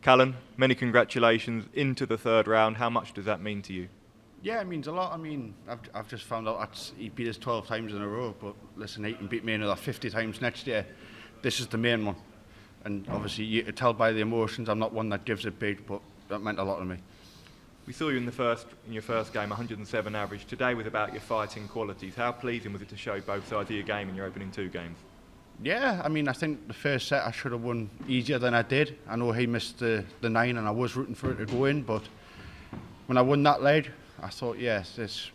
Callan, many congratulations into the third round. How much does that mean to you? Yeah, it means a lot. I mean, I've just found out he beat us 12 times in a row, but listen, he can beat me another 50 times next year. This is the main one. And obviously, you can tell by the emotions, I'm not one that gives it big, but that meant a lot to me. We saw you in your first game, 107 average. Today was about your fighting qualities. How pleasing was it to show both sides of your game in your opening 2 games? Yeah, I mean, I think the first set I should have won easier than I did. I know he missed the 9 and I was rooting for it to go in, but when I won that leg, I thought, yes, this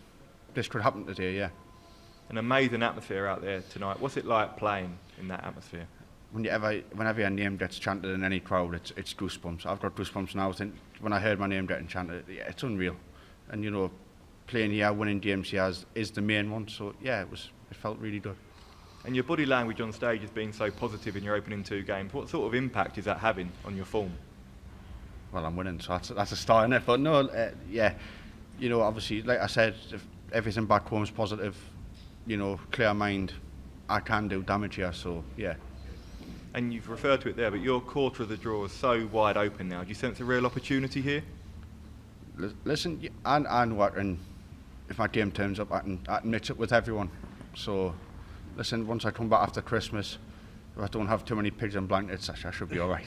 could happen today, yeah. An amazing atmosphere out there tonight. What's it like playing in that atmosphere? Whenever your name gets chanted in any crowd, it's goosebumps. I've got goosebumps now. When I heard my name getting chanted, yeah, it's unreal. And you know, playing here, winning games here is the main one. So yeah, it felt really good. And your body language on stage has been so positive in your opening 2 games. What sort of impact is that having on your form? Well, I'm winning, so that's a start in it. But no, yeah, you know, obviously, like I said, if everything back home is positive, you know, clear mind, I can do damage here. So yeah. And you've referred to it there, but your quarter of the draw is so wide open now. Do you sense a real opportunity here? Listen, I know what, and if my game turns up, I can mix it with everyone. So, listen, once I come back after Christmas, if I don't have too many pigs and blankets, I should be all right.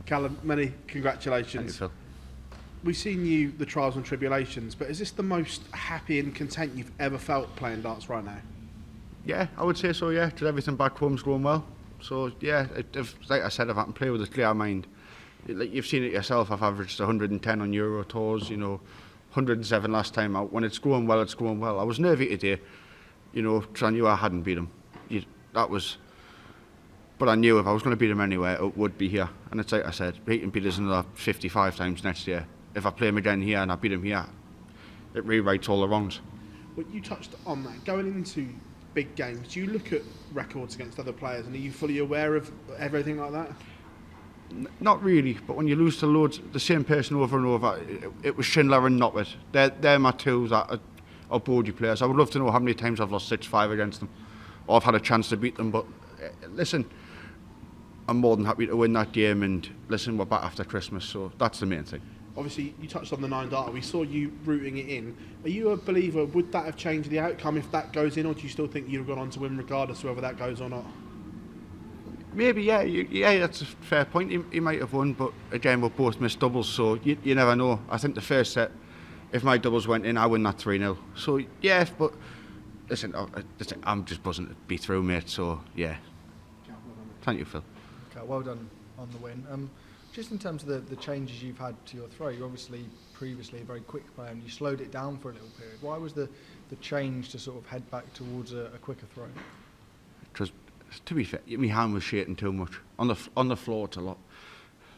Callan, many congratulations. Thank you, Phil. We've seen you the trials and tribulations, but is this the most happy and content you've ever felt playing darts right now? Yeah, I would say so, yeah, because everything back home's going well. So, yeah, like I said, if I can play with a clear mind, like you've seen it yourself, I've averaged 110 on Euro tours, you know, 107 last time out. When it's going well, it's going well. I was nervy today, you know, because I knew I hadn't beat him. But I knew if I was going to beat him anyway, it would be here. And it's like I said, he can beat us another 55 times next year. If I play him again here and I beat him here, it rewrites all the wrongs. Well, you touched on that. Going into big games, do you look at records against other players and are you fully aware of everything like that? Not really, but when you lose to loads, the same person over and over, it was Schindler and Notwit. They're my 2 that are body players. I would love to know how many times I've lost 6-5 against them, or I've had a chance to beat them, but listen, I'm more than happy to win that game, and listen, we're back after Christmas, so that's the main thing. Obviously, you touched on the 9 data. We saw you rooting it in. Are you a believer? Would that have changed the outcome if that goes in, or do you still think you'd have gone on to win regardless of whether that goes or not? Maybe, yeah. Yeah, that's a fair point. He might have won, but again, we both missed doubles, so you never know. I think the first set, if my doubles went in, I win that 3-0. So, yeah, but listen, I'm just buzzing to be through, mate, so, yeah. Thank you, Phil. Okay, well done on the win. Just in terms of the changes you've had to your throw, you're obviously previously a very quick player and you slowed it down for a little period. Why was the change to sort of head back towards a quicker throw? Because, to be fair, my hand was shaking too much. On the floor, it's a lot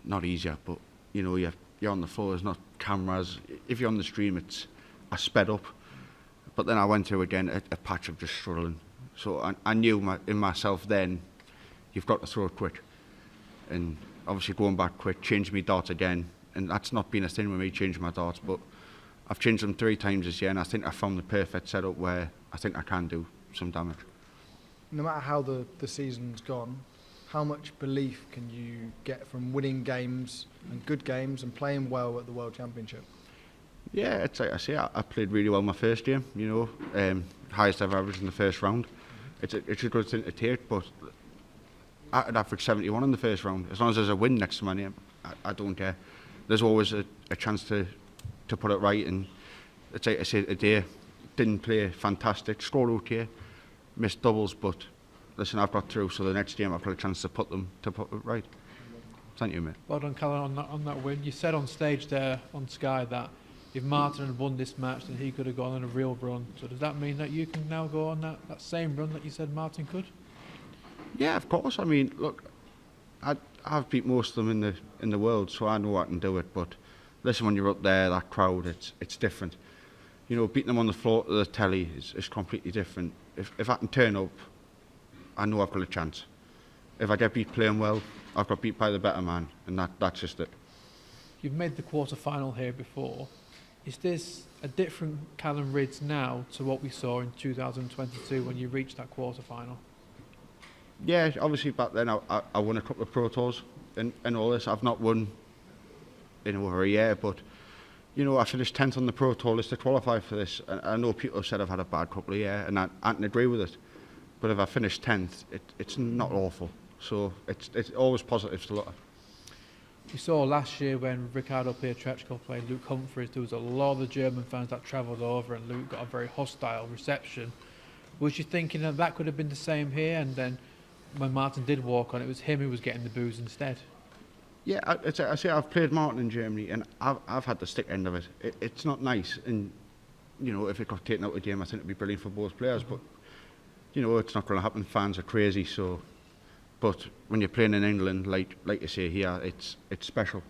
not easier, but you know, you're on the floor. There's not cameras. If you're on the stream, I sped up. But then I went through again a patch of just struggling. So I knew in myself then, you've got to throw it quick. And obviously going back quick, changed my darts again, and that's not been a thing with me, changing my darts, but I've changed them 3 times this year, and I think I found the perfect setup where I think I can do some damage. No matter how the season's gone, how much belief can you get from winning games and good games and playing well at the World Championship? Yeah, it's like I say, I played really well my first game, you know, highest ever average in the first round. It's a good thing to take, but I'd average 71 in the first round. As long as there's a win next to my name, I don't care. There's always a chance to put it right, and it's like I said today, didn't play fantastic, scored okay, missed doubles, but listen, I've got through, so the next game I've got a chance to put it right. Thank you, mate. Well done, Callan, on that win. You said on stage there on Sky that if Martin had won this match, then he could have gone on a real run. So does that mean that you can now go on that same run that you said Martin could? Yeah, of course. I mean, look, I've beat most of them in the world, so I know I can do it. But listen, when you're up there, that crowd, it's different. You know, beating them on the floor to the telly is completely different. If I can turn up, I know I've got a chance. If I get beat playing well, I've got beat by the better man, and that's just it. You've made the quarter-final here before. Is this a different Callan Rydz now to what we saw in 2022 when you reached that quarter-final? Yeah, obviously back then I won a couple of Pro Tours. and all this. I've not won in over a year, but you know, I finished 10th on the Pro Tour list to qualify for this. I know people have said I've had a bad couple of years, and I can agree with it. But if I finish 10th, it's not awful. So it's always positive to look at. We saw last year when Ricardo Pietreczko played Luke Humphries, there was a lot of the German fans that travelled over and Luke got a very hostile reception. Was you thinking that could have been the same here, and then when Martin did walk on, it was him who was getting the boos instead? Yeah, I say I've played Martin in Germany, and I've had the stick end of it. It's not nice, and you know, if it got taken out of the game, I think it'd be brilliant for both players. But you know, it's not going to happen. Fans are crazy, so. But when you're playing in England, like you say here, it's special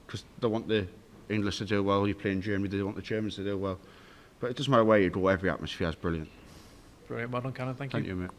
because they want the English to do well. You play in Germany, they want the Germans to do well. But it doesn't matter where you go, every atmosphere is brilliant. Brilliant, well done, Callan. Thank you. Thank you, mate.